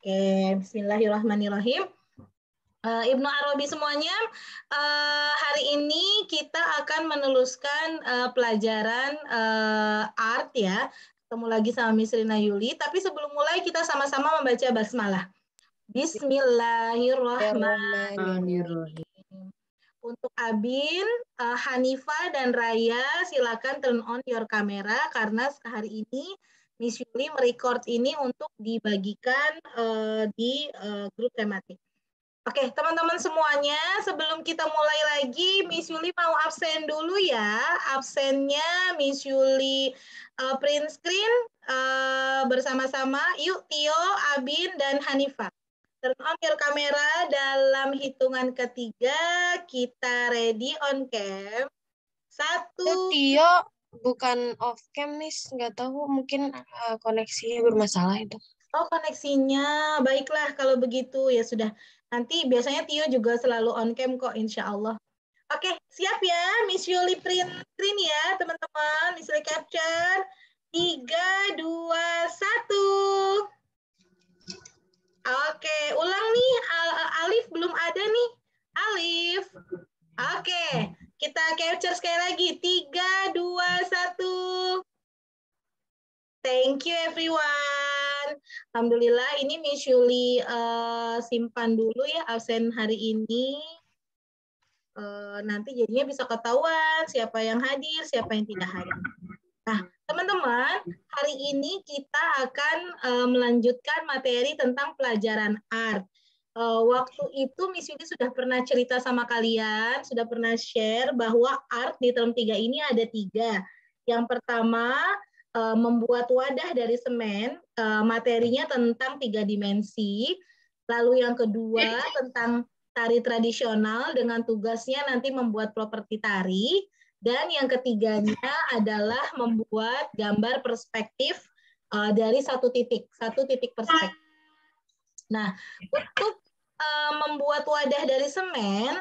Oke, bismillahirrahmanirrahim. Ibnu Arabi semuanya, hari ini kita akan meneluskan pelajaran art ya. Ketemu lagi sama Miss Rina Yuli, tapi sebelum mulai kita sama-sama membaca basmalah. Bismillahirrahmanirrahim. Untuk Abin, Hanifa, dan Raya, silakan turn on your camera karena hari ini Miss Yuli merecord ini untuk dibagikan di grup tematik. Oke, teman-teman semuanya, sebelum kita mulai lagi, Miss Yuli mau absen dulu ya. Absennya Miss Yuli print screen bersama-sama. Yuk, Tio, Abin, dan Hanifa. Turn on your kamera dalam hitungan ketiga, kita ready on cam. 1. Tio bukan off cam, Miss. Nggak tahu, mungkin koneksinya bermasalah itu. Oh, koneksinya. Baiklah, kalau begitu ya sudah. Nanti biasanya Tio juga selalu on cam kok, insya Allah. Oke, siap ya, Miss Yuli print screen ya, teman-teman. Miss Yuli capture. 3, 2, 1. Oke, ulang nih. Alif belum ada nih. Alif. Oke, kita capture sekali lagi. 3, 2, 1. Thank you everyone. Alhamdulillah ini Miss Yuli simpan dulu ya absen hari ini. Nanti jadinya bisa ketahuan siapa yang hadir, siapa yang tidak hadir. Nah, teman-teman, hari ini kita akan melanjutkan materi tentang pelajaran art. Waktu itu Miss Yuli sudah pernah cerita sama kalian, sudah pernah share bahwa art di term 3 ini ada 3. Yang pertama, membuat wadah dari semen, materinya tentang 3 dimensi. Lalu yang kedua, tentang tari tradisional dengan tugasnya nanti membuat properti tari. Dan yang ketiganya adalah membuat gambar perspektif dari satu titik perspektif. Nah, untuk membuat wadah dari semen,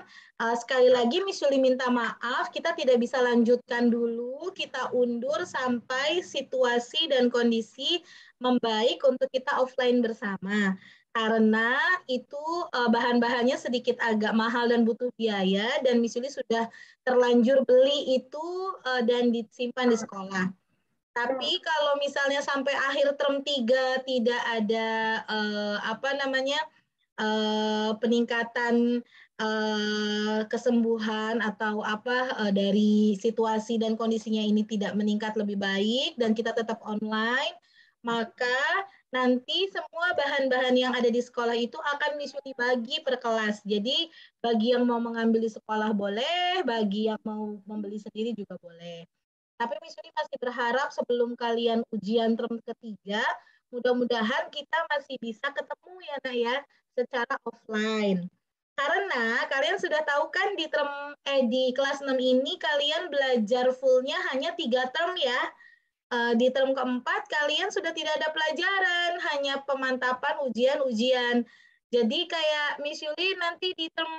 sekali lagi Miss Yuli minta maaf, kita tidak bisa lanjutkan dulu, kita undur sampai situasi dan kondisi membaik untuk kita offline bersama. Karena itu bahan-bahannya sedikit agak mahal dan butuh biaya, dan Miss Yuli sudah terlanjur beli itu dan disimpan di sekolah. Tapi kalau misalnya sampai akhir term 3 tidak ada peningkatan kesembuhan atau dari situasi dan kondisinya ini tidak meningkat lebih baik dan kita tetap online, maka nanti semua bahan-bahan yang ada di sekolah itu akan Miss Yuli bagi per kelas. Jadi bagi yang mau mengambil di sekolah boleh, bagi yang mau membeli sendiri juga boleh. Tapi Miss Yuli masih berharap sebelum kalian ujian term ketiga, mudah-mudahan kita masih bisa ketemu ya Nak ya, secara offline. Karena kalian sudah tahu kan di kelas 6 ini kalian belajar fullnya hanya 3 term ya. Di term keempat kalian sudah tidak ada pelajaran, hanya pemantapan ujian-ujian. Jadi kayak Miss Yuli nanti di term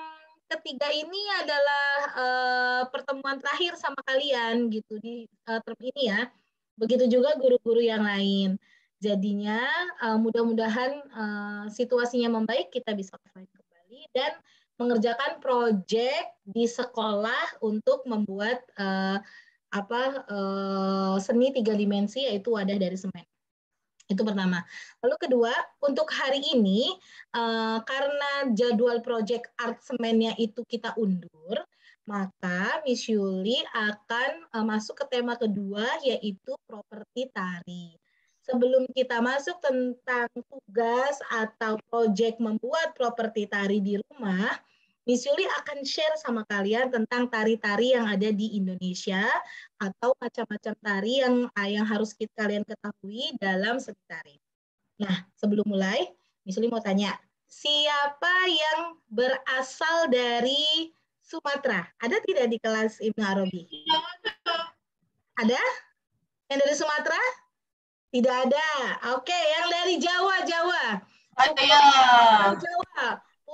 ketiga ini adalah pertemuan terakhir sama kalian gitu di term ini ya. Begitu juga guru-guru yang lain. Jadinya mudah-mudahan situasinya membaik, kita bisa offline kembali dan mengerjakan proyek di sekolah untuk membuat seni 3 dimensi yaitu wadah dari semen. Itu pertama. Lalu kedua, untuk hari ini karena jadwal proyek art semennya itu kita undur, maka Miss Yuli akan masuk ke tema kedua yaitu properti tari. Sebelum kita masuk tentang tugas atau proyek membuat properti tari di rumah, Miss Yuli akan share sama kalian tentang tari-tari yang ada di Indonesia atau macam-macam tari yang harus kalian ketahui dalam seni tari. Nah, sebelum mulai, Miss Yuli mau tanya, siapa yang berasal dari Sumatera? Ada tidak di kelas Ibnu Arabi? Ada? Yang dari Sumatera? Tidak ada. Oke, yang dari Jawa. Jawa.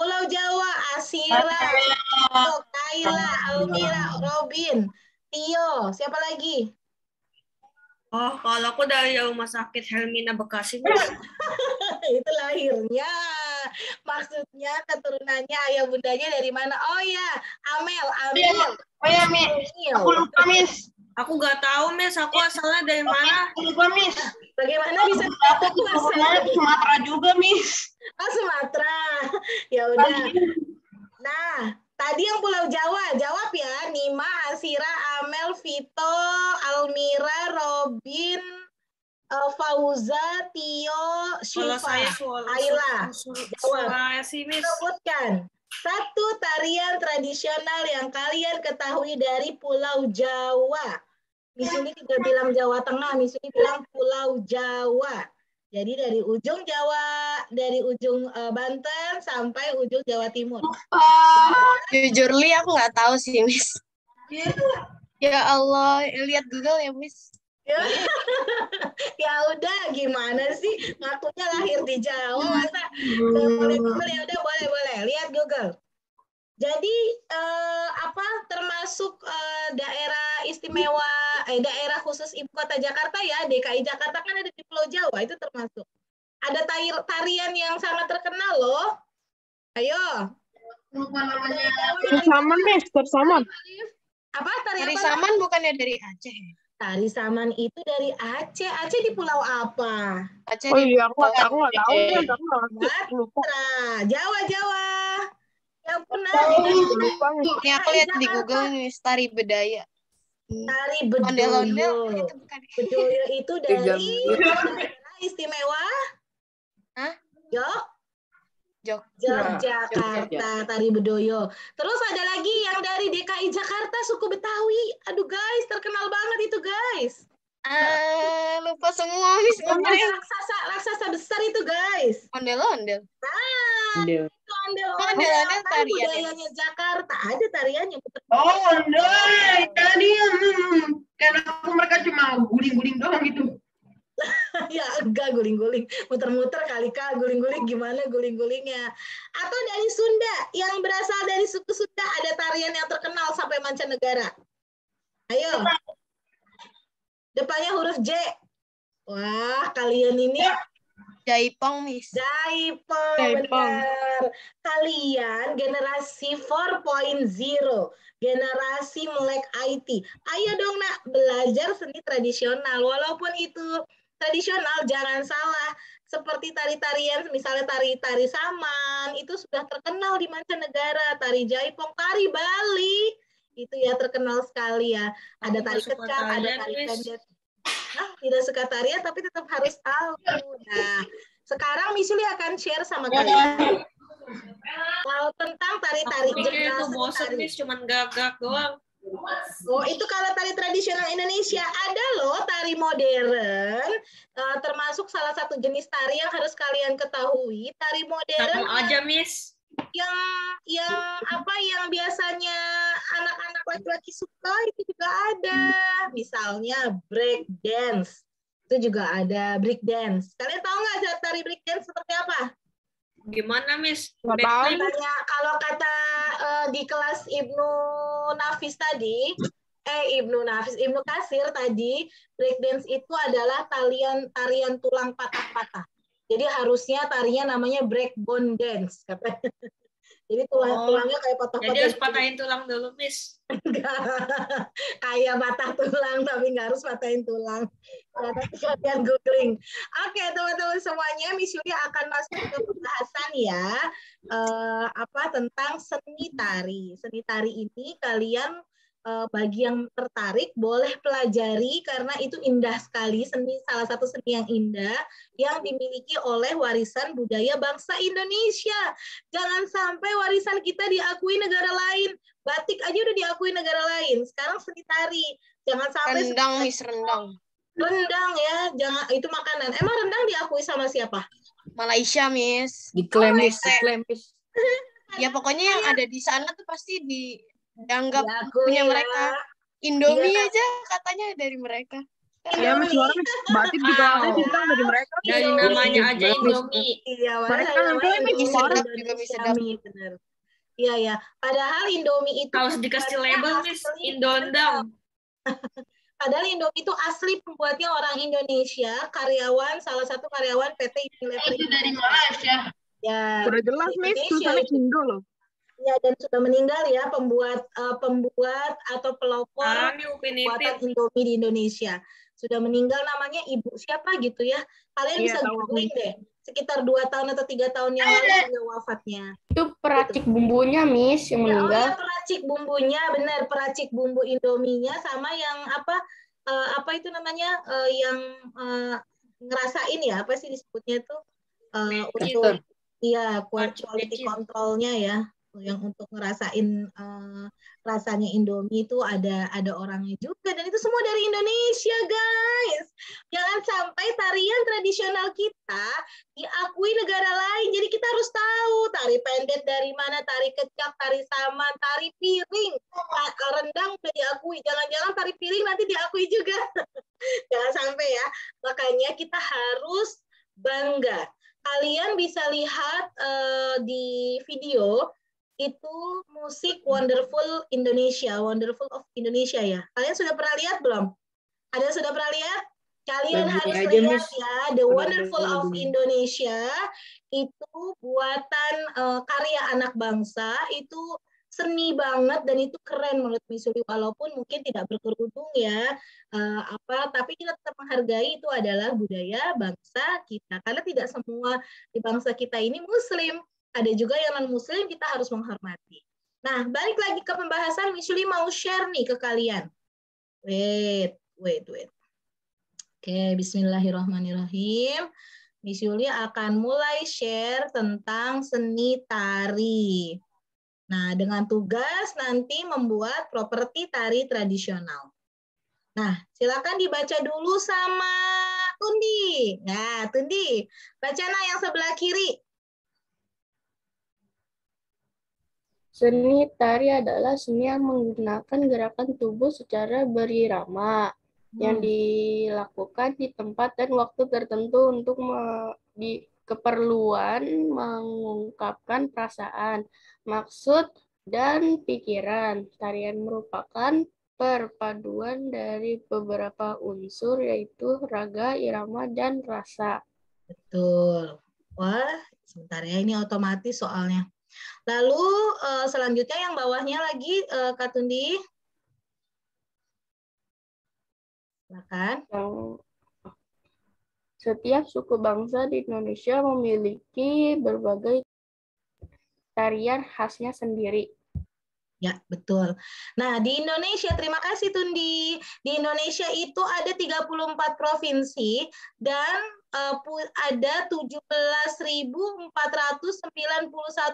Pulau Jawa, Asira, Kaila, Almira, Robin, Tio, siapa lagi? Oh, kalau aku dari Rumah Sakit Helmina Bekasi, Miss. Itu lahirnya. Maksudnya keturunannya ayah bundanya dari mana? Oh ya, Amel. Oh ya, Miss. Aku lupa, Miss. Aku nggak tahu, Miss. Aku asalnya dari mana? Aku lupa, Miss. Bagaimana bisa Aku keturunannya di Sumatera juga, Miss. Oh, Sumatera. Ya udah. Nah, tadi yang Pulau Jawa, jawab ya. Nima, Asira, Amel, Vito, Almira, Robin, Fauza, Tio, Kalau saya Syifa, Ayla. Jawab. Sulawesi, Miss. Sebutkan satu tarian tradisional yang kalian ketahui dari Pulau Jawa. Miss ini tidak bilang Jawa Tengah, Miss ini bilang Pulau Jawa. Jadi dari ujung Jawa, dari ujung Banten sampai ujung Jawa Timur. Jujur Li, aku nggak tahu sih, Miss. Ya Allah, lihat Google ya, Miss. Ya udah, gimana sih? Ngakunya lahir di Jawa, masa boleh Google? Ya udah, boleh. Lihat Google. Jadi apa termasuk daerah istimewa, daerah khusus ibu kota Jakarta ya, DKI Jakarta kan ada di Pulau Jawa, itu termasuk. Ada tarian yang sangat terkenal loh. Ayo. Lupa namanya. Tersaman, Miss. Tersaman. Apa tari Tari apa? Saman bukannya dari Aceh? Tari Saman itu dari Aceh. Aceh di pulau apa? Aceh Oh di iya, aku nggak tahu. Miss. Aku nggak ngerti. Lupa. Jawa. Ya benar. Lupa, Miss. Ini aku lihat di Google, Miss. Tari Bedaya. Tari Ondel-ondel Bedoyo. itu bukan. Bedoyo itu dari daerah istimewa. Hah? Yogyakarta, Tari Bedoyo. Terus ada lagi yang dari DKI Jakarta, suku Betawi. Aduh guys, terkenal banget itu guys. Lupa semua, Miss. Raksasa besar itu guys. Ondel-ondel. Ondel-ondel Ondel-ondel tarian. budayanya Jakarta. Ada tariannya. Oh, ondel. Tadi karena mereka cuma guling-guling doang gitu. Ya enggak guling-guling, muter-muter kali Kak, guling-guling gimana guling-gulingnya. Atau dari Sunda, yang berasal dari suku Sunda ada tarian yang terkenal sampai mancanegara. Ayo. Depannya huruf J. Wah, kalian ini Jaipong, Miss. Jaipong, benar. Kalian generasi 4.0, generasi melek IT. Ayo dong nak, belajar seni tradisional. Walaupun itu tradisional, jangan salah. Seperti tari-tarian, misalnya tari-tari Saman, itu sudah terkenal di mancanegara. Tari Jaipong, tari Bali, itu ya terkenal sekali ya. Ada tari kecap, ada tari pendek. Nah, tidak suka tarian, tapi tetap harus tahu. Nah, sekarang Miss Yuli akan share sama kalian. Kalau tentang tari-tari. Itu bosan, Miss, cuman gagak doang. Oh, itu kalau tari tradisional Indonesia. Ada loh tari modern, termasuk salah satu jenis tari yang harus kalian ketahui. Tari modern sama aja, Miss. Yang biasanya anak-anak laki-laki suka itu juga ada. Misalnya break dance. Itu juga ada break dance. Kalian tahu nggak tari break dance seperti apa? Gimana, Miss? Katanya, kalau kata di kelas Ibnu Nafis tadi, Ibnu Kasir tadi, breakdance itu adalah tarian tulang patah-patah. Jadi harusnya tarinya namanya breakbone dance, katanya. Jadi tulangnya kayak patah-patah. Jadi harus patahin tulang dulu, Miss. Enggak. Kayak patah tulang, tapi nggak harus patahin tulang. Ya, tapi kalian googling. Oke, teman-teman semuanya, Miss Yuli akan masuk ke pembahasan ya. Tentang seni tari. Seni tari ini kalian bagi yang tertarik boleh pelajari karena itu indah sekali, salah satu seni yang indah yang dimiliki oleh warisan budaya bangsa Indonesia. Jangan sampai warisan kita diakui negara lain. Batik aja udah diakui negara lain. Sekarang seni tari. Jangan sampai rendang, Miss, rendang. Rendang ya, jangan itu makanan. Emang rendang diakui sama siapa? Malaysia, Miss. Diklaim. Ya pokoknya yang ada di sana tuh pasti dianggap diakui punya ya. mereka. Indomie aja katanya dari mereka. Ya, Miss, batik juga rendang dari mereka. Dari namanya aja Indomie. Iya, mereka nanti juga bisa dapat. Benar. Iya ya. Padahal Indomie itu harus dikasih label, Miss, Indondang. Padahal Indomie itu asli pembuatnya orang Indonesia, salah satu karyawan PT Unilever Itu dari Indonesia. Malaysia. Ya, Sudah jelas, dari Miss. Indonesia Tulisannya itu. Indo loh. Ya, dan sudah meninggal ya pembuat atau pelopor Ini Upin buatan Ipin. Indomie di Indonesia. Sudah meninggal, namanya Ibu siapa gitu ya. Kalian Iya, bisa tahu aku. googling deh. Sekitar 2 tahun atau 3 tahun yang lalu beliau wafatnya. Itu peracik bumbunya, Miss, yang Ya, oh meninggal. ya, peracik bumbunya, benar, peracik bumbu Indominya sama yang apa itu namanya yang ngerasain ya, apa sih disebutnya itu untuk iya quality controlnya ya, yang untuk ngerasain rasanya Indomie itu ada orangnya juga, dan itu semua dari Indonesia, guys. Jangan sampai tarian tradisional kita diakui negara lain. Jadi kita harus tahu tari pendet dari mana, tari kecak, tari saman, tari piring, rendang udah diakui. Jangan-jangan tari piring nanti diakui juga. Jangan sampai ya. Makanya kita harus bangga. Kalian bisa lihat di video itu musik Wonderful of Indonesia ya. Kalian sudah pernah lihat belum? Ada yang sudah pernah lihat? Kalian harus lihat ya, The Wonderful of Indonesia itu buatan karya anak bangsa, itu seni banget dan itu keren menurut Miss Yuli, walaupun mungkin tidak berkerudung ya, tapi kita tetap menghargai itu adalah budaya bangsa kita, karena tidak semua di bangsa kita ini Muslim, ada juga yang non Muslim, kita harus menghormati. Nah, balik lagi ke pembahasan, Miss Yuli mau share nih ke kalian. Wait. Oke, bismillahirrahmanirrahim. Miss Yuli akan mulai share tentang seni tari. Nah, dengan tugas nanti membuat properti tari tradisional. Nah, silakan dibaca dulu sama Tundi. Nah, Tundi, baca yang sebelah kiri. Seni tari adalah seni yang menggunakan gerakan tubuh secara berirama yang dilakukan di tempat dan waktu tertentu untuk keperluan mengungkapkan perasaan, maksud, dan pikiran. Tarian merupakan perpaduan dari beberapa unsur yaitu raga, irama, dan rasa. Betul. Wah, sebentar ya, ini otomatis soalnya. Lalu selanjutnya yang bawahnya lagi, Kak Tundi. Silakan. Setiap suku bangsa di Indonesia memiliki berbagai tarian khasnya sendiri. Ya, betul. Nah, di Indonesia, terima kasih Tundi. Di Indonesia itu ada 34 provinsi dan ada 17.491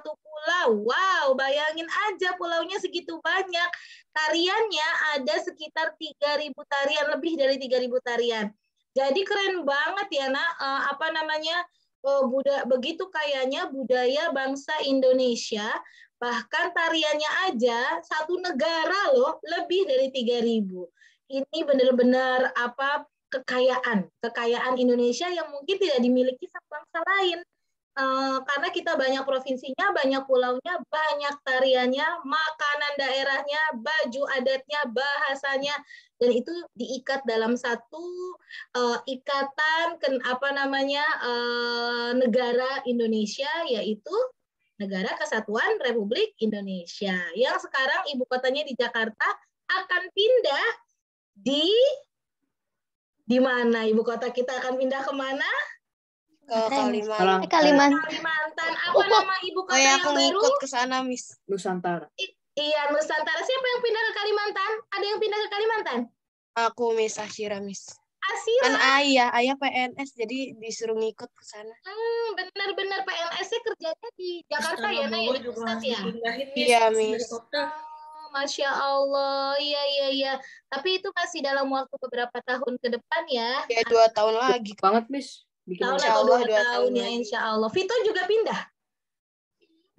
pulau. Wow, bayangin aja pulaunya segitu banyak. Tariannya ada sekitar 3.000 tarian, lebih dari 3.000 tarian. Jadi keren banget ya, begitu kayaknya budaya bangsa Indonesia. Bahkan tariannya aja satu negara loh lebih dari 3.000. Ini benar-benar kekayaan Indonesia yang mungkin tidak dimiliki sama bangsa lain. Karena kita banyak provinsinya, banyak pulaunya, banyak tariannya, makanan daerahnya, baju adatnya, bahasanya, dan itu diikat dalam satu ikatan negara Indonesia, yaitu Negara Kesatuan Republik Indonesia, yang sekarang ibu kotanya di Jakarta, akan pindah di mana ibu kota kita akan pindah kemana? Ke Kalimantan. Kalimantan. Apa nama ibu kota yang aku baru? ngikut ke sana, Miss. Nusantara. Iya, Nusantara. Siapa yang pindah ke Kalimantan? Ada yang pindah ke Kalimantan? Aku, Miss Asyira, Miss. Asyira. Kan ayah PNS, jadi disuruh ngikut ke sana. Benar-benar PNS-nya kerjanya di Jakarta ya, Nay? Pusat ya? Iya, Miss. Masya Allah, iya. Tapi itu masih dalam waktu beberapa tahun ke depan ya? Ya, 2 tahun lagi. Banget, Miss. Tahun atau 2 tahun ya, insya Allah. Vito juga pindah?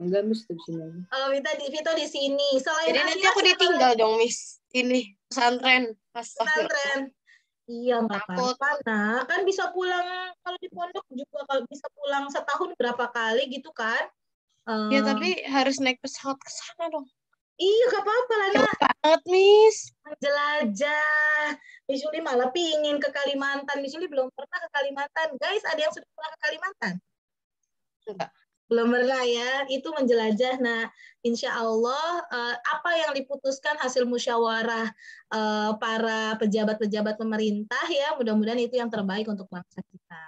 Enggak, Miss, di sini. Oh, Vito di sini. Selain jadi nanti aku ditinggal dong, Miss. Ini pesantren. Pesantren. Iya, nggak apa-apa. Nah, kan bisa pulang kalau di pondok juga, kalau bisa pulang setahun berapa kali gitu kan? Ya, tapi harus naik pesawat ke sana dong. Iya, gak apa-apa lah, Nak. Banget, Miss. Jelajah. Miss Yuli malah pingin ke Kalimantan. Miss Yuli belum pernah ke Kalimantan. Guys, ada yang sudah pernah ke Kalimantan? Enggak. Belum pernah ya. Itu menjelajah. Nah, insya Allah apa yang diputuskan hasil musyawarah para pejabat-pejabat pemerintah ya, mudah-mudahan itu yang terbaik untuk bangsa kita.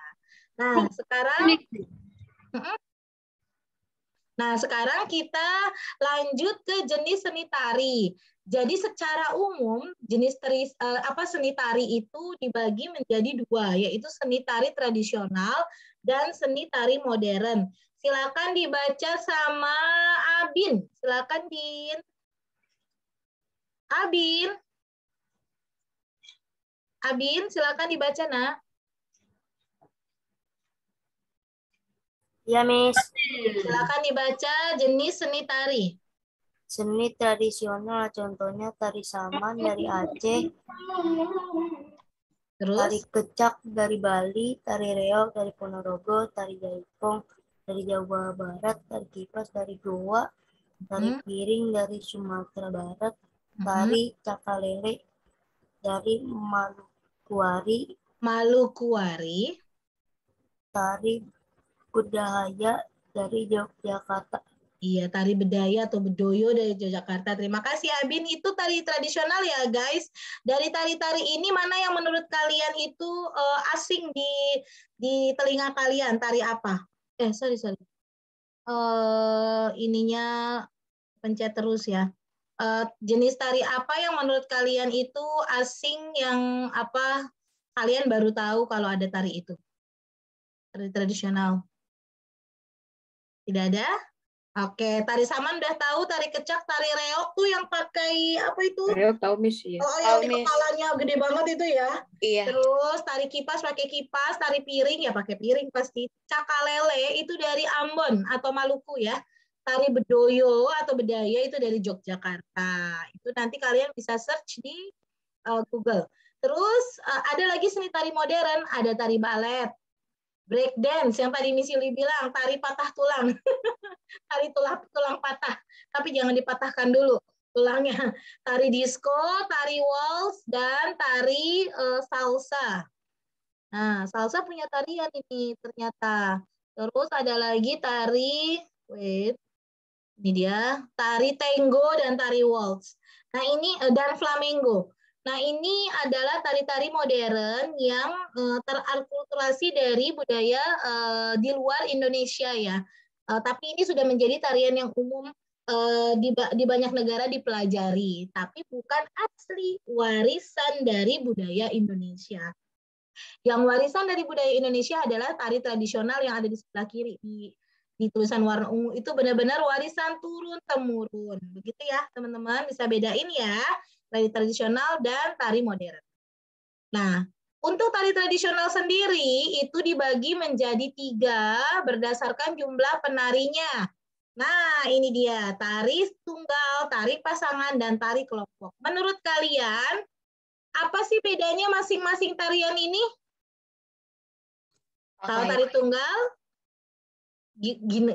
Nah, sekarang kita lanjut ke jenis seni tari. Jadi secara umum jenis seni tari itu dibagi menjadi dua, yaitu seni tari tradisional dan seni tari modern. Silakan dibaca sama Abin. Silakan Din. Abin, silakan dibaca, Nak. Ya, Miss. Silakan dibaca jenis seni tari. Seni tradisional contohnya tari saman dari Aceh, Terus tari kecak dari Bali, tari reog dari Ponorogo, tari jaipong dari Jawa Barat, tari kipas dari Goa, tari piring dari Sumatera Barat, tari cakalele dari Malukuari, tari budaya dari Yogyakarta. Iya, tari bedaya atau bedoyo dari Yogyakarta. Terima kasih, Abin. Itu tari tradisional ya, guys. Dari tari-tari ini, mana yang menurut kalian itu asing di telinga kalian? Tari apa? Sorry. Ininya pencet terus ya. Jenis tari apa yang menurut kalian itu asing, yang apa kalian baru tahu kalau ada tari itu? Tari tradisional. Tidak ada? Oke, tari saman udah tahu, tari kecak, tari reog tuh yang pakai apa itu? Reog tahu, Miss ya. Oh, yang di kepalanya gede banget itu ya. Iya. Terus tari kipas pakai kipas, tari piring ya pakai piring pasti. Cakalele itu dari Ambon atau Maluku ya. Tari bedoyo atau bedaya itu dari Yogyakarta. Itu nanti kalian bisa search di Google. Terus ada lagi seni tari modern, ada tari balet, break dance yang tadi Miss Yuli bilang, tari patah tulang. Tari tulang patah, tapi jangan dipatahkan dulu tulangnya. Tari disco, tari waltz, dan tari salsa. Nah, salsa punya tarian ini ternyata. Terus ada lagi tari, ini dia, tari tango dan tari waltz. Nah, ini dan flamenco. Nah, ini adalah tari-tari modern yang terakulturasi dari budaya di luar Indonesia ya. Tapi ini sudah menjadi tarian yang umum di banyak negara dipelajari, tapi bukan asli warisan dari budaya Indonesia. Yang warisan dari budaya Indonesia adalah tari tradisional yang ada di sebelah kiri di tulisan warna ungu, itu benar-benar warisan turun-temurun. Begitu ya, teman-teman, bisa bedain ya, tari tradisional dan tari modern. Nah, untuk tari tradisional sendiri itu dibagi menjadi 3 berdasarkan jumlah penarinya. Nah, ini dia, tari tunggal, tari pasangan, dan tari kelompok. Menurut kalian, apa sih bedanya masing-masing tarian ini? Kalau tari tunggal,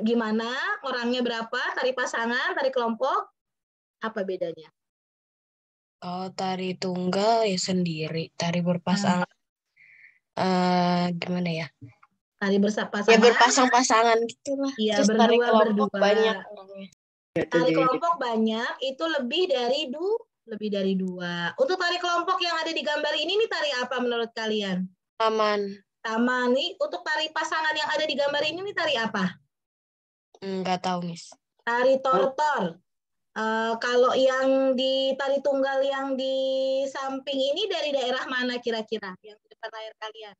gimana? Orangnya berapa? Tari pasangan, tari kelompok, apa bedanya? Kalau tari tunggal ya sendiri, tari berpasangan gimana ya? Tari berpasangan. Ya berpasang-pasangan gitu lah. Iya, terus tari kelompok berdua. banyak orangnya. Tari kelompok banyak, itu lebih dari 2. Untuk tari kelompok yang ada di gambar ini nih, tari apa menurut kalian? Taman. Nih, untuk tari pasangan yang ada di gambar ini nih, tari apa? Enggak tahu, Miss. Tari tortor. Kalau yang di tari tunggal yang di samping ini dari daerah mana kira-kira? Yang di depan layar kalian.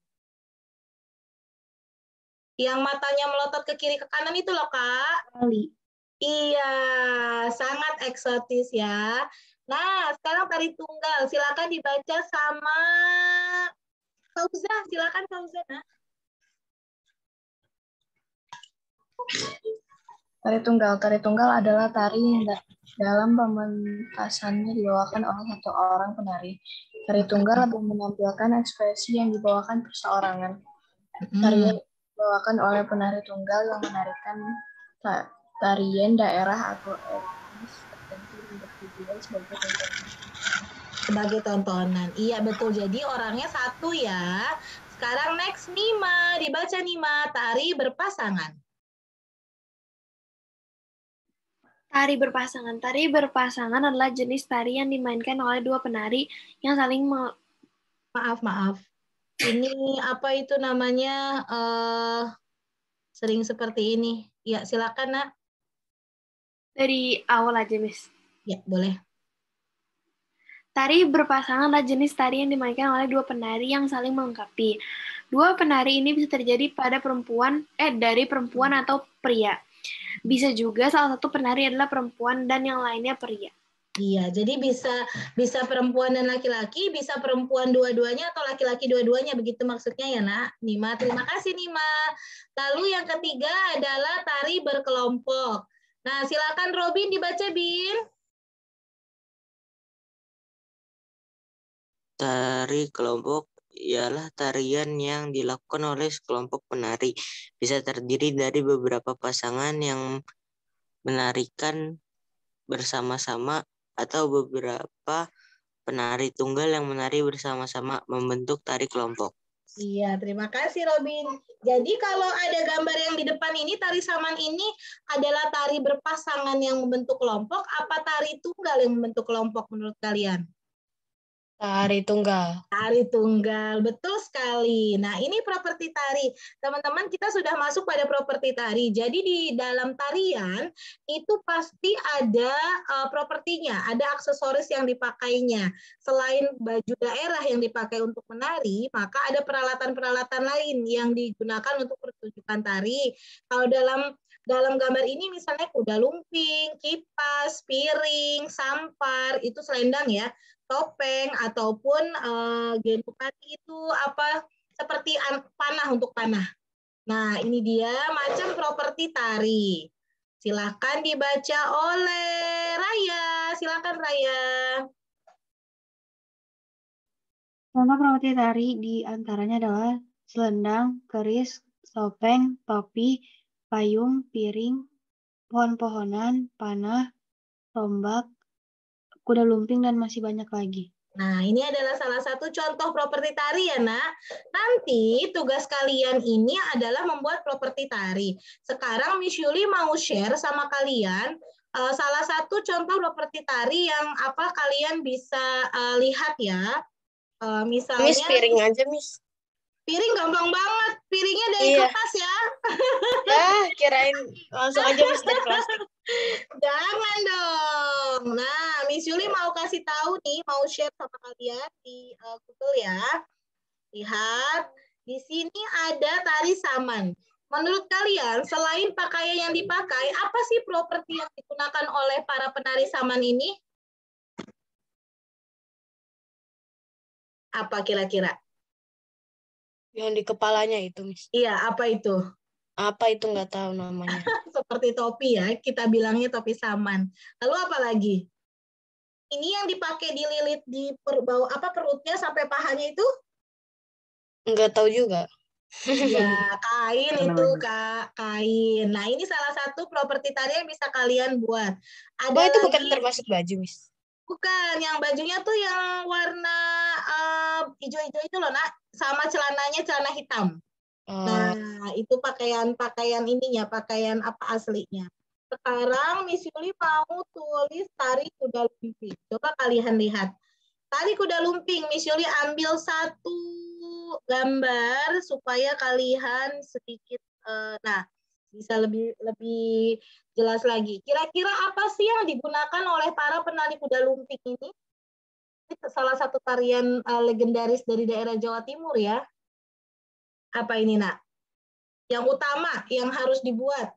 Yang matanya melotot ke kiri ke kanan itu loh, Kak. Bali. Iya, sangat eksotis ya. Nah, sekarang tari tunggal. Silakan dibaca sama Fauzah. Silakan Fauzah. Nah. Tari tunggal adalah tari yang dalam pementasannya dibawakan oleh satu orang penari. Tari tunggal lebih menampilkan ekspresi yang dibawakan perseorangan. Tarian dibawakan oleh penari tunggal yang menarikan tarian daerah atau etnis tertentu dijual sebagai tontonan. Sebagai tontonan. Iya betul. Jadi orangnya satu ya. Sekarang next Nima. Dibaca Nima. Tari berpasangan. Tari berpasangan. Tari berpasangan adalah jenis tari yang dimainkan oleh dua penari yang saling Maaf. Ini apa itu namanya? Sering seperti ini. Ya, silakan, Nak. dari awal aja, Miss. Ya, boleh. Tari berpasangan adalah jenis tari yang dimainkan oleh dua penari yang saling melengkapi. Dua penari ini bisa terjadi pada dari perempuan atau pria. Bisa juga salah satu penari adalah perempuan dan yang lainnya pria. Iya, jadi bisa perempuan dan laki-laki, bisa perempuan dua-duanya atau laki-laki dua-duanya, begitu maksudnya ya, Nak. Nima, terima kasih Nima. Lalu yang ketiga adalah tari berkelompok. Nah, silakan Robin dibaca, Bin. Tari kelompok ialah tarian yang dilakukan oleh sekelompok penari. Bisa terdiri dari beberapa pasangan yang menarikan bersama-sama atau beberapa penari tunggal yang menari bersama-sama membentuk tari kelompok. Iya, terima kasih Robin. Jadi kalau ada gambar yang di depan ini, tari saman ini adalah tari berpasangan yang membentuk kelompok, apa tari tunggal yang membentuk kelompok menurut kalian? Tari tunggal. Tari tunggal, betul sekali. Nah, ini properti tari. Teman-teman, kita sudah masuk pada properti tari. Jadi di dalam tarian itu pasti ada propertinya, ada aksesoris yang dipakainya. Selain baju daerah yang dipakai untuk menari, maka ada peralatan-peralatan lain yang digunakan untuk pertunjukan tari. Kalau dalam gambar ini misalnya kuda lumping, kipas, piring, sampar, itu selendang ya. Topeng ataupun gendukati itu apa seperti panah untuk panah. Nah, ini dia macam properti tari. Silakan dibaca oleh Raya. Silakan Raya. Contoh properti tari di antaranya adalah selendang, keris, topeng, topi, payung, piring, pohon-pohonan, panah, tombak, kuda lumping, dan masih banyak lagi. Nah, ini adalah salah satu contoh properti tari ya, Nak. Nanti tugas kalian ini adalah membuat properti tari. Sekarang Miss Yuli mau share sama kalian salah satu contoh properti tari yang apa kalian bisa lihat ya. Misalnya Miss, piring aja, Miss. Piring gampang banget. Piringnya dari kertas ya. Ya, kirain langsung aja Miss dari plastik. Jangan dong. Nah, Miss Yuli mau kasih tahu nih, mau share sama kalian di Google ya. Lihat, di sini ada tari saman. Menurut kalian, selain pakaian yang dipakai, apa sih properti yang digunakan oleh para penari saman ini? Apa kira-kira? Yang di kepalanya itu, Miss. Iya, apa itu? Apa itu nggak tahu namanya. Seperti topi ya, kita bilangnya topi saman. Lalu apa lagi? Ini yang dipakai dililit di perutnya sampai pahanya itu? Nggak tahu juga. Ya, kain itu, Kak. Kain. Nah, ini salah satu properti tari yang bisa kalian buat. Ada itu lagi, bukan termasuk baju, Miss? Bukan, yang bajunya tuh yang warna hijau-hijau itu loh, Nak. Sama celananya celana hitam. Nah, itu pakaian ininya, pakaian apa aslinya. Sekarang Miss Yuli mau tulis tari kuda lumping. Coba kalian lihat. Tari kuda lumping, Miss Yuli ambil satu gambar supaya kalian sedikit bisa lebih jelas lagi. Kira-kira apa sih yang digunakan oleh para penari kuda lumping ini? Ini salah satu tarian legendaris dari daerah Jawa Timur ya. Apa ini, Nak? Yang utama yang harus dibuat.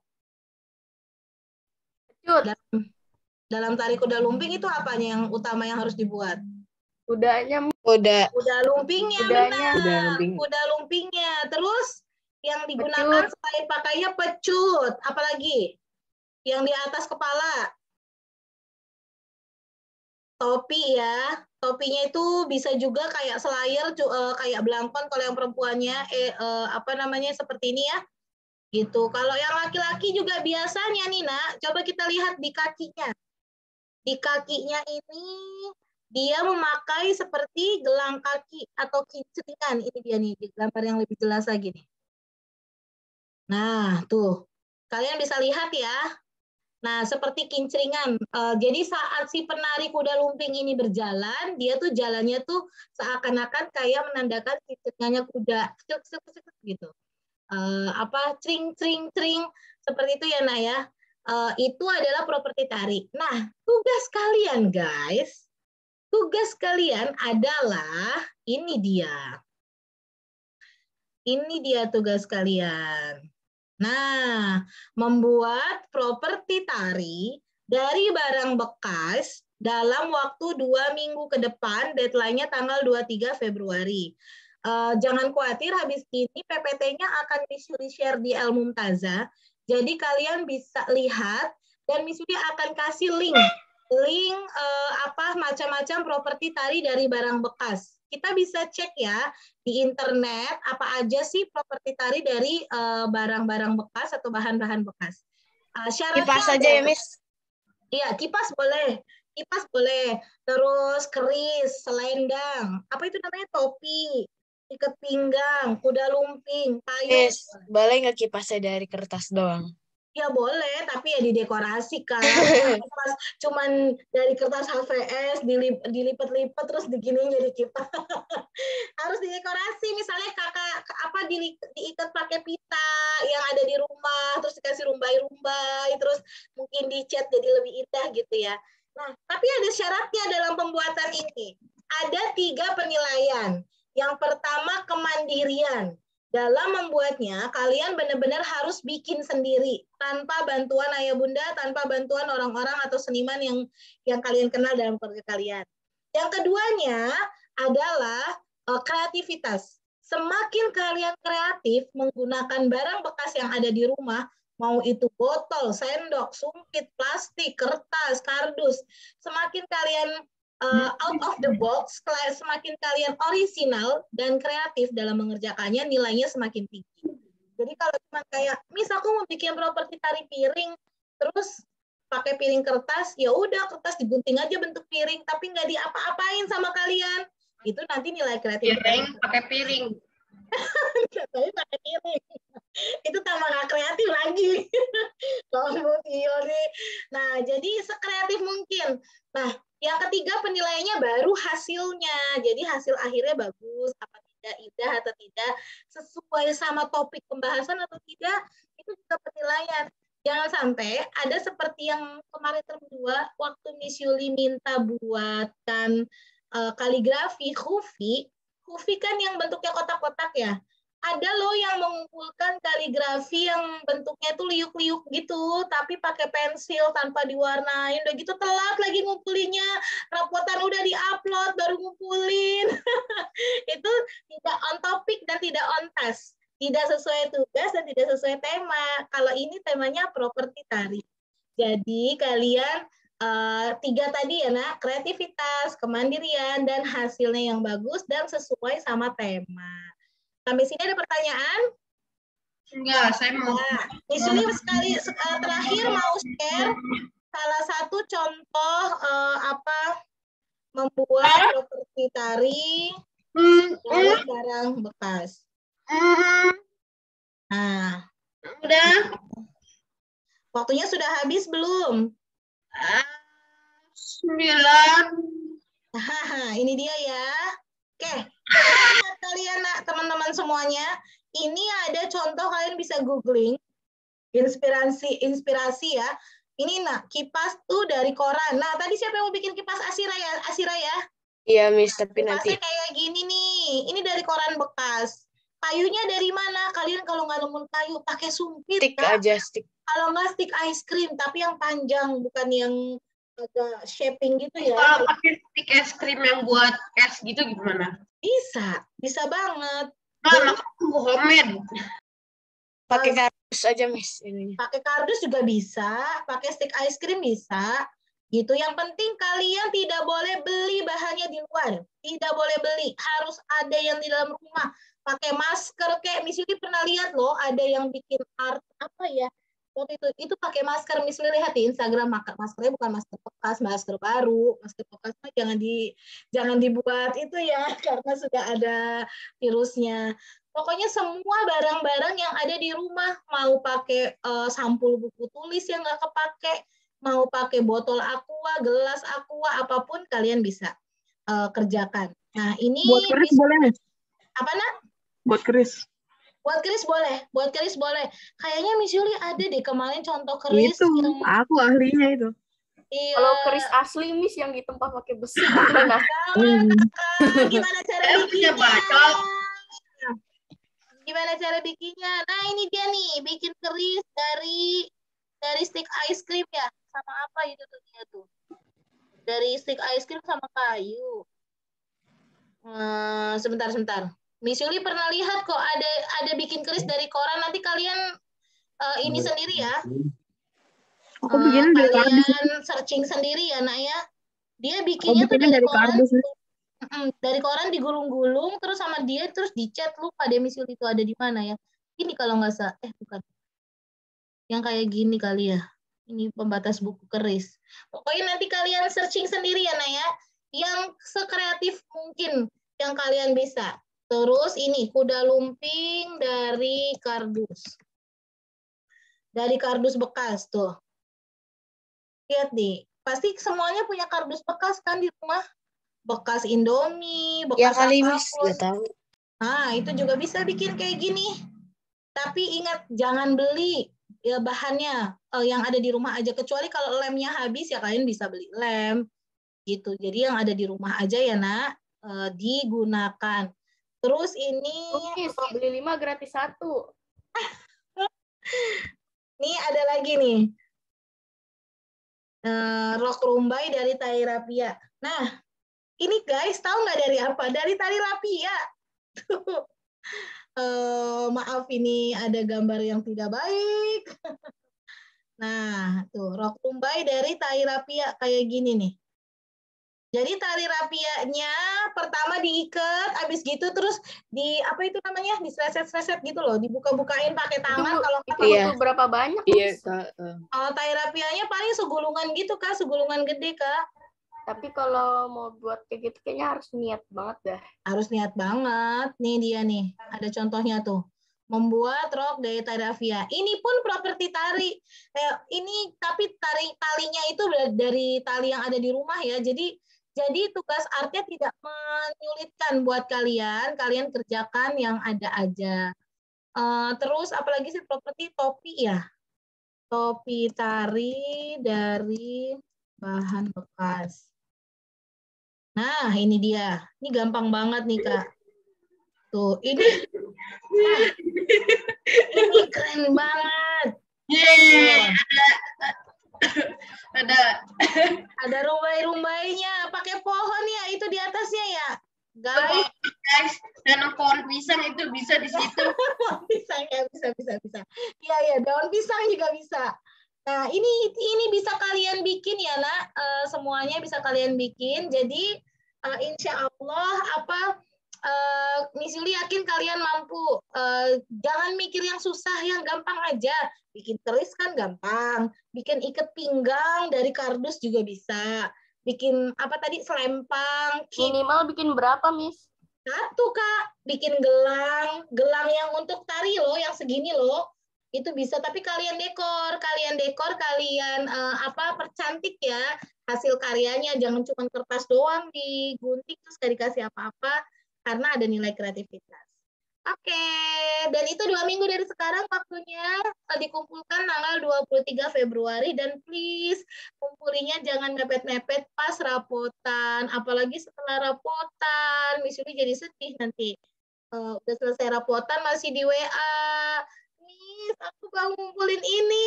Dalam tari kuda lumping itu apanya yang utama yang harus dibuat? Kudanya. Kuda lumpingnya, Kudanya. benar. Kuda lumpingnya. Terus yang digunakan selain pakainya pecut. Apalagi? Yang di atas kepala. Topi ya. Topinya itu bisa juga kayak selayar, kayak belangkon kalau yang perempuannya seperti ini ya. Gitu. Kalau yang laki-laki juga biasanya nih, Nak, coba kita lihat di kakinya. Di kakinya ini dia memakai seperti gelang kaki atau kincringan. Ini dia nih, di gambar yang lebih jelas lagi nih. Nah, tuh. Kalian bisa lihat ya. Nah, seperti kincringan. Jadi saat si penari kuda lumping ini berjalan, dia tuh jalannya tuh seakan-akan kayak menandakan kincringannya kuda. Gitu. Cring, cring, cring. Seperti itu ya, Nak ya. Itu adalah properti tari. Nah, tugas kalian, guys. Tugas kalian adalah, ini dia. Ini dia tugas kalian. Nah, membuat properti tari dari barang bekas dalam waktu 2 minggu ke depan, deadline-nya tanggal 23 Februari. Jangan khawatir, habis ini PPT-nya akan di-share di El Mumtaza. Jadi kalian bisa lihat dan Miss Yudi akan kasih link macam-macam properti tari dari barang bekas. Kita bisa cek ya di internet apa aja sih properti tari dari barang-barang bekas atau bahan-bahan bekas. Kipas aja ya, Miss. Iya, kipas boleh. Kipas boleh. Terus keris, selendang. Apa itu namanya? Topi, ikat pinggang, kuda lumping, payung. Miss, boleh nggak kipasnya dari kertas doang? Ya boleh, tapi ya didekorasi kan. Pas cuman dari kertas HVS dilipat-lipat terus diginiin jadi kipas. Harus didekorasi, misalnya diikat pakai pita yang ada di rumah, terus dikasih rumbai-rumbai, terus mungkin dicat jadi lebih indah gitu ya. Nah, tapi ada syaratnya dalam pembuatan ini. Ada 3 penilaian. Yang pertama, kemandirian. Dalam membuatnya, kalian benar-benar harus bikin sendiri, tanpa bantuan ayah bunda, tanpa bantuan orang-orang atau seniman yang kalian kenal dalam keluarga kalian. Yang keduanya adalah kreativitas. Semakin kalian kreatif menggunakan barang bekas yang ada di rumah, mau itu botol, sendok, sumpit, plastik, kertas, kardus, semakin kalian out of the box, semakin kalian orisinal dan kreatif dalam mengerjakannya, nilainya semakin tinggi. Jadi kalau cuma kayak, Miss aku mau bikin properti tari piring, terus pakai piring kertas, ya udah kertas digunting aja bentuk piring, tapi nggak diapa-apain sama kalian, itu nanti nilai kreatif. Piring, pakai piring. Katanya pakai piring. Itu tambah nggak kreatif lagi. Nah, jadi sekreatif mungkin. Nah, yang ketiga penilaiannya baru hasilnya. Jadi hasil akhirnya bagus, apa tidak, indah atau tidak, sesuai sama topik pembahasan atau tidak, itu juga penilaian. Jangan sampai ada seperti yang kemarin berdua, waktu Miss Yuli minta buatkan kaligrafi, Hufi kan yang bentuknya kotak-kotak ya. Ada loh yang mengumpulkan kaligrafi yang bentuknya itu liuk-liuk gitu, tapi pakai pensil tanpa diwarnain. Udah gitu telat lagi ngumpulinnya, rapotan udah diupload baru ngumpulin. Itu tidak on topic dan tidak on task. Tidak sesuai tugas dan tidak sesuai tema. Kalau ini temanya properti tari. Jadi kalian 3 tadi ya nak, kreativitas, kemandirian, dan hasilnya yang bagus dan sesuai sama tema. Sampai sini ada pertanyaan? Enggak, saya mau. Nah, Miss Yuli terakhir mau share salah satu contoh membuat properti tari dari barang bekas. Nah, udah. Waktunya sudah habis belum? 9. Ini dia ya. Oke, lihat kalian teman-teman semuanya. Ini ada contoh, kalian bisa googling inspirasi ya. Ini nak kipas tuh dari koran. Nah tadi siapa yang mau bikin kipas Asira ya? Iya Miss, tapi nanti. Kipasnya kayak gini nih. Ini dari koran bekas. Kayunya dari mana? Kalian kalau nggak nemu kayu pakai sumpit. Stick aja stick. Kalau nggak stick ice cream, tapi yang panjang, bukan yang agak shaping gitu ya. Kalau pakai stick es krim yang buat es gitu gimana? Bisa banget. Nah, aku homemade. Pakai kardus aja Miss ininya. Pakai kardus juga bisa, pakai stick ice cream bisa. Gitu. Yang penting kalian tidak boleh beli bahannya di luar. Tidak boleh beli, harus ada yang di dalam rumah. Pakai masker kayak Miss Yuli pernah lihat loh, ada yang bikin art apa ya? waktu itu pakai masker. Miss Lili lihat di Instagram, maskernya bukan masker bekas, masker baru. Masker bekas mah jangan dibuat itu ya karena sudah ada virusnya. Pokoknya semua barang-barang yang ada di rumah, mau pakai sampul buku tulis yang nggak kepake, mau pakai botol aqua, gelas aqua, apapun kalian bisa kerjakan. Nah ini Buat keris boleh nggak? apa nak? Buat keris. Buat keris boleh. Kayaknya Miss Yuli ada deh kemarin contoh keris Itu, yang aku ahlinya itu. iya. Kalau keris asli Miss yang ditempa pakai besi gimana? Gimana cara punya bikinnya? bacok. Gimana cara bikinnya? Nah ini dia nih, bikin keris dari stick ice cream ya. Sama apa itu tuh dia tuh? Dari stick ice cream sama kayu. Sebentar. Miss Yuli pernah lihat kok ada bikin keris dari koran. Nanti kalian ini sendiri ya. Aku bikinnya dari kardus. Kalian searching sendiri ya, nak ya. Dia bikinnya tuh bikinnya dari dari koran. kardus. Dari koran digulung-gulung terus sama dia terus dicat. Lupa deh Miss Yuli itu ada di mana ya. Ini kalau nggak salah, bukan. Yang kayak gini kali ya. Ini pembatas buku keris. Pokoknya nanti kalian searching sendiri ya, nak ya. Yang sekreatif mungkin yang kalian bisa. Terus ini kuda lumping dari kardus. Dari kardus bekas tuh. Lihat nih, pasti semuanya punya kardus bekas kan di rumah? Bekas Indomie, Ya bekas kali apapun. Miss, nggak tahu. Nah, itu juga bisa bikin kayak gini. Tapi ingat, jangan beli ya bahannya yang ada di rumah aja. Kecuali kalau lemnya habis, ya kalian bisa beli lem. Gitu. Jadi yang ada di rumah aja ya, nak, digunakan. Terus ini... Miss, beli 5 gratis 1. Nih ada lagi nih. Rok rumbai dari tali rapia. Nah, ini guys, tahu nggak dari apa? Dari tali rapia. Maaf, ini ada gambar yang tidak baik. Nah, tuh rok rumbai dari tali rapia kayak gini nih. Jadi tali rapianya pertama diikat, habis gitu terus di apa itu namanya, disreset-reset gitu loh, dibuka-bukain pakai tangan. Kalau itu butuh berapa banyak? Iya, kalau tali rapianya paling segulungan gitu Kak, segulungan gede Kak. Tapi kalau mau buat kayak gitu kayaknya harus niat banget dah. Harus niat banget. Nih dia nih, ada contohnya tuh. Membuat rok dari tali rafia. Ini pun properti tali. Ini tapi talinya itu dari tali yang ada di rumah ya. Jadi tugas artnya tidak menyulitkan buat kalian. Kalian kerjakan yang ada aja. Terus apalagi sih properti topi ya. Topi tari dari bahan bekas. Nah, ini dia. Ini gampang banget nih, Kak. Tuh, ini keren banget. Ada rumbai-rumbainya, pakai pohon ya itu di atasnya ya. Guys, tanam pohon pisang itu bisa di situ. Pohon pisang ya, bisa. Iya, daun pisang juga bisa. Nah, ini bisa kalian bikin ya, nak. Semuanya bisa kalian bikin. Jadi, insya Allah Miss Yuli yakin kalian mampu. Jangan mikir yang susah, yang gampang aja. Bikin keris kan gampang. Bikin ikat pinggang dari kardus juga bisa. Bikin apa tadi, selempang. Minimal bikin berapa, Miss? 1, Kak. Bikin gelang yang untuk tari loh, yang segini loh. Itu bisa, tapi kalian dekor, kalian percantik ya hasil karyanya. Jangan cuma kertas doang digunting terus gak dikasih apa-apa, karena ada nilai kreativitas. Oke, dan itu 2 minggu dari sekarang waktunya dikumpulkan tanggal 23 Februari, dan please kumpulinya jangan mepet-mepet pas rapotan, apalagi setelah rapotan. Miss Yuli jadi sedih nanti. Udah selesai rapotan masih di WA. Miss, aku mau ngumpulin ini.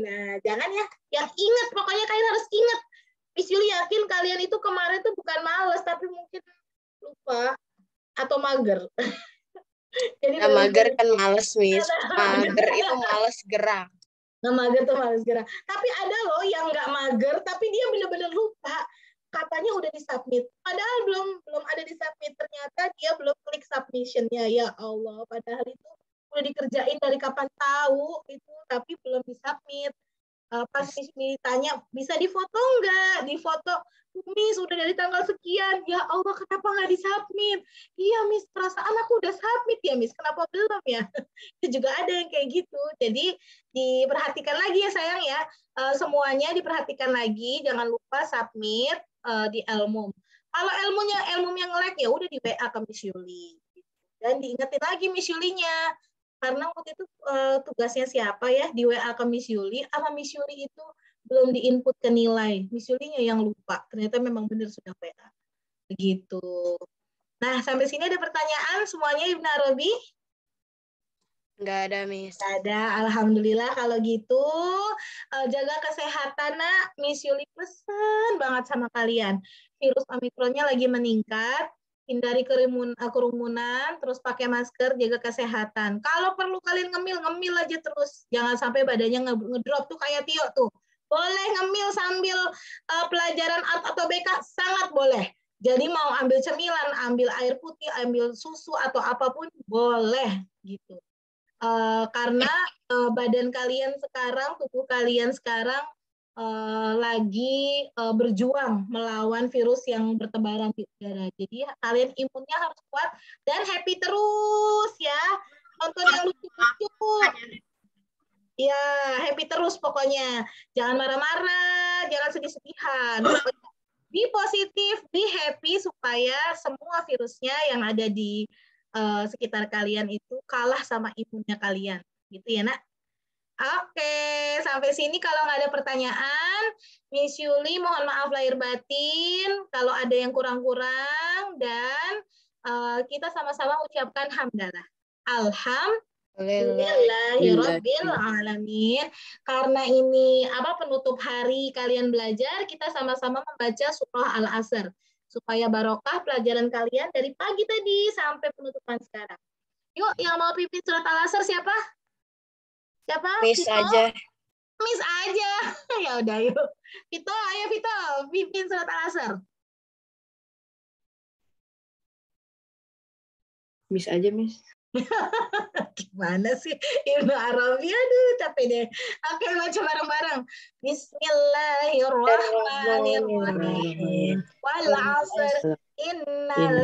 Nah, jangan ya. Yang ingat, pokoknya kalian harus ingat. Miss Yuli yakin kalian itu kemarin tuh bukan males, tapi mungkin lupa atau mager. Jadi mager kan males, Miss. Mager itu males gerak. Nah, mager tuh males gerak. Tapi ada loh yang nggak mager, tapi dia benar-benar lupa. Katanya udah disubmit. Padahal belum ada disubmit. Ternyata dia belum klik submission-nya. Ya Allah, padahal itu udah dikerjain dari kapan tahu itu, tapi belum Pas Miss ditanya, bisa difoto nggak? Difoto, Miss udah dari tanggal sekian. Ya Allah, kenapa nggak disubmit? Iya Miss, perasaan aku udah submit ya Miss, kenapa belum ya? Itu juga ada yang kayak gitu. Jadi diperhatikan lagi ya sayang ya. Semuanya diperhatikan lagi, jangan lupa submit di Elmum. Kalau Elmumnya nge-lag ya udah di WA ke Miss Yuli. Dan diingetin lagi Miss Yulinya. Karena waktu itu tugasnya siapa ya di WA ke Miss Yuli, sama Miss Yuli itu belum diinput ke nilai. Miss Yulinya yang lupa. Ternyata memang benar sudah WA. Begitu. Nah, sampai sini ada pertanyaan semuanya Ibnu Arabi? Nggak ada, Miss. Nggak ada. Alhamdulillah kalau gitu. Jaga kesehatan, nak. Miss Yuli pesen banget sama kalian. Virus Omikronnya lagi meningkat. Hindari kerumunan, terus pakai masker, jaga kesehatan. Kalau perlu kalian ngemil aja terus. Jangan sampai badannya ngedrop tuh kayak Tio tuh. Boleh ngemil sambil pelajaran art atau BK, sangat boleh. Jadi mau ambil cemilan, ambil air putih, ambil susu atau apapun, boleh gitu. Karena badan kalian sekarang, tubuh kalian sekarang lagi berjuang melawan virus yang bertebaran di udara. Jadi kalian imunnya harus kuat dan happy terus ya. Nonton yang lucu-lucu. Ya, happy terus pokoknya. Jangan marah-marah, jangan sedih-sedihan. Be positif, be happy supaya semua virusnya yang ada di sekitar kalian itu kalah sama imunnya kalian. Gitu ya, Nak? Oke, sampai sini kalau nggak ada pertanyaan, Miss Yuli mohon maaf lahir batin kalau ada yang kurang-kurang dan kita sama-sama ucapkan hamdalah. Alhamdulillahirabbil alamin. Karena ini penutup hari kalian belajar, kita sama-sama membaca surah Al-Asr supaya barokah pelajaran kalian dari pagi tadi sampai penutupan sekarang. Yuk, yang mau pimpin surat Al-Asr siapa? Siapa? Miss Vito? aja. Miss aja. Ya udah yuk. Vito, ayo Vito, pimpin surat Al-Asr. Miss aja, Miss. Gimana sih Ibnu Arabi? Aduh, capek deh. Oke, baca bareng-bareng. Bismillahirrahmanirrahim. Wal 'asr. Innal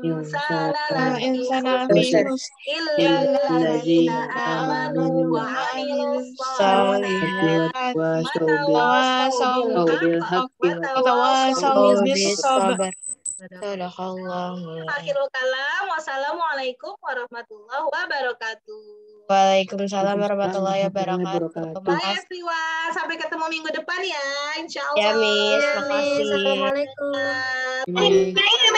insana lafi khusr illa alladzina amanu wa 'amilus shalihati wa tawasaw bil haqqi wa tawasaw bis sabr. Akhirul kalam. Wassalamualaikum warahmatullahi wabarakatuh. Waalaikumsalam warahmatullahi wabarakatuh. Bye everyone. Sampai ketemu minggu depan ya. Insya Allah. Ya, Miss. Makasih. Assalamualaikum. Bye.